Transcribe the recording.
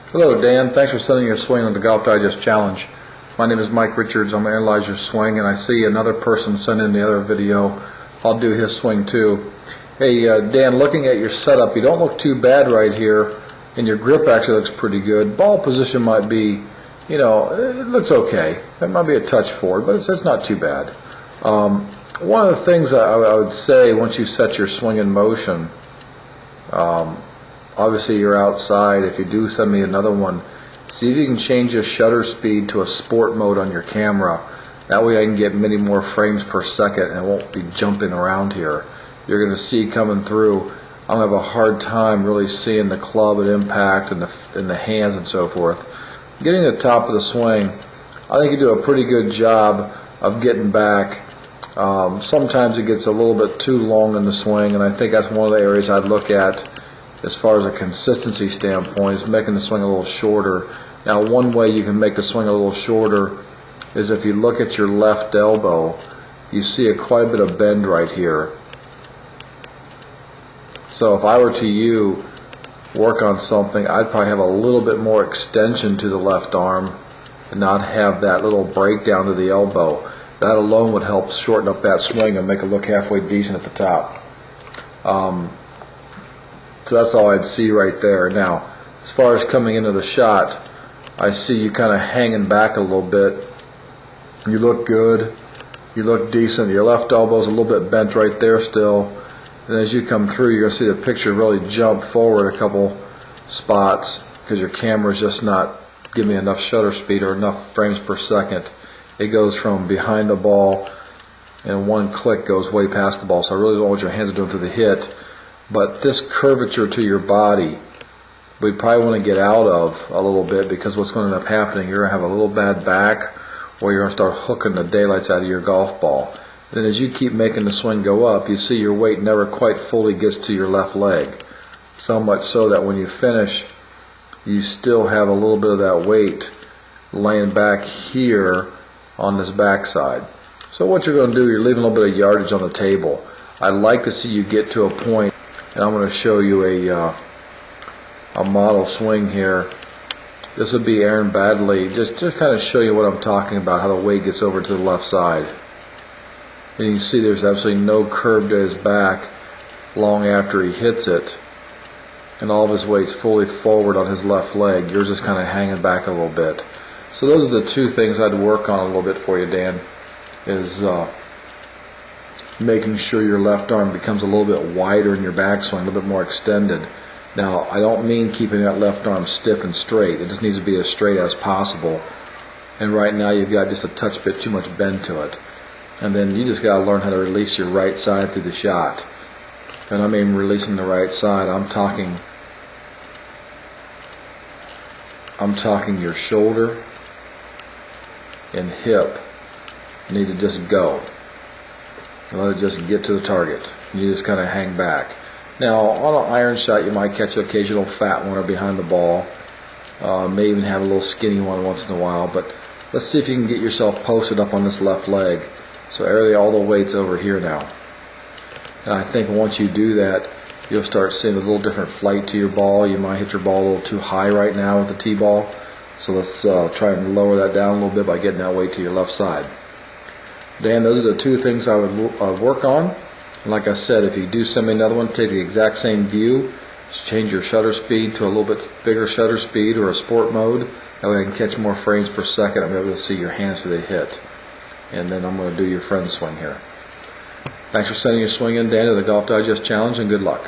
Hello, Dan. Thanks for sending your swing on the Golf Digest Challenge. My name is Mike Richards. I'm going to analyze your swing, and I see another person send in the other video. I'll do his swing too. Hey, Dan, looking at your setup, you don't look too bad right here, and your grip actually looks pretty good. Ball position might be, it looks okay. That might be a touch forward, but it's not too bad. One of the things I would say once you set your swing in motion, obviously you're outside. If you do send me another one, see if you can change your shutter speed to a sport mode on your camera. That way I can get many more frames per second and won't be jumping around here. You're going to see coming through, I'm going to have a hard time really seeing the club at impact and the hands and so forth. Getting to the top of the swing, I think you do a pretty good job of getting back. Sometimes it gets a little bit too long in the swing, and I think that's one of the areas I'd look at as far as a consistency standpoint, is making the swing a little shorter. Now, one way you can make the swing a little shorter is if you look at your left elbow, you see quite a bit of bend right here. So if I were to work on something, I'd probably have a little bit more extension to the left arm and not have that little breakdown to the elbow. That alone would help shorten up that swing and make it look halfway decent at the top. So that's all I'd see right there. Now, as far as coming into the shot, I see you kind of hanging back a little bit. You look good. You look decent. Your left elbow's a little bit bent right there still. And as you come through, you're going to see the picture really jump forward a couple spots because your camera's just not giving me enough shutter speed or enough frames per second. It goes from behind the ball, and one click goes way past the ball. So I really don't know what your hands are doing through the hit. But this curvature to your body, we probably want to get out of a little bit, because what's going to end up happening, you're going to have a little bad back, or you're going to start hooking the daylights out of your golf ball. Then as you keep making the swing go up, you see your weight never quite fully gets to your left leg. So much so that when you finish, you still have a little bit of that weight laying back here on this backside. So what you're going to do, you're leaving a little bit of yardage on the table. I'd like to see you get to a point, and I'm going to show you a model swing here. This would be Aaron Baddeley. Just kind of show you what I'm talking about, how the weight gets over to the left side. And you can see there's absolutely no curve to his back long after he hits it. And all of his weight's fully forward on his left leg. Yours is kind of hanging back a little bit. So those are the two things I'd work on a little bit for you, Dan, is making sure your left arm becomes a little bit wider in your backswing, a little bit more extended. Now, I don't mean keeping that left arm stiff and straight. It just needs to be as straight as possible. And right now you've got just a touch bit too much bend to it. And then you just got to learn how to release your right side through the shot. And I mean releasing the right side, I'm talking your shoulder and hip need to just go. Let it just get to the target. You just kind of hang back. Now, on an iron shot, you might catch an occasional fat one or behind the ball. May even have a little skinny one once in a while. But let's see if you can get yourself posted up on this left leg. So all the weight's over here now. And I think once you do that, you'll start seeing a little different flight to your ball. You might hit your ball a little too high right now with the tee ball. So let's try and lower that down a little bit by getting that weight to your left side. Dan, those are the two things I would work on. And like I said, if you do send me another one, take the exact same view, just change your shutter speed to a little bit bigger shutter speed or a sport mode. That way I can catch more frames per second. I'm able to see your hands through the hit. And then I'm going to do your friend swing here. Thanks for sending your swing in, Dan, to the Golf Digest Challenge, and good luck.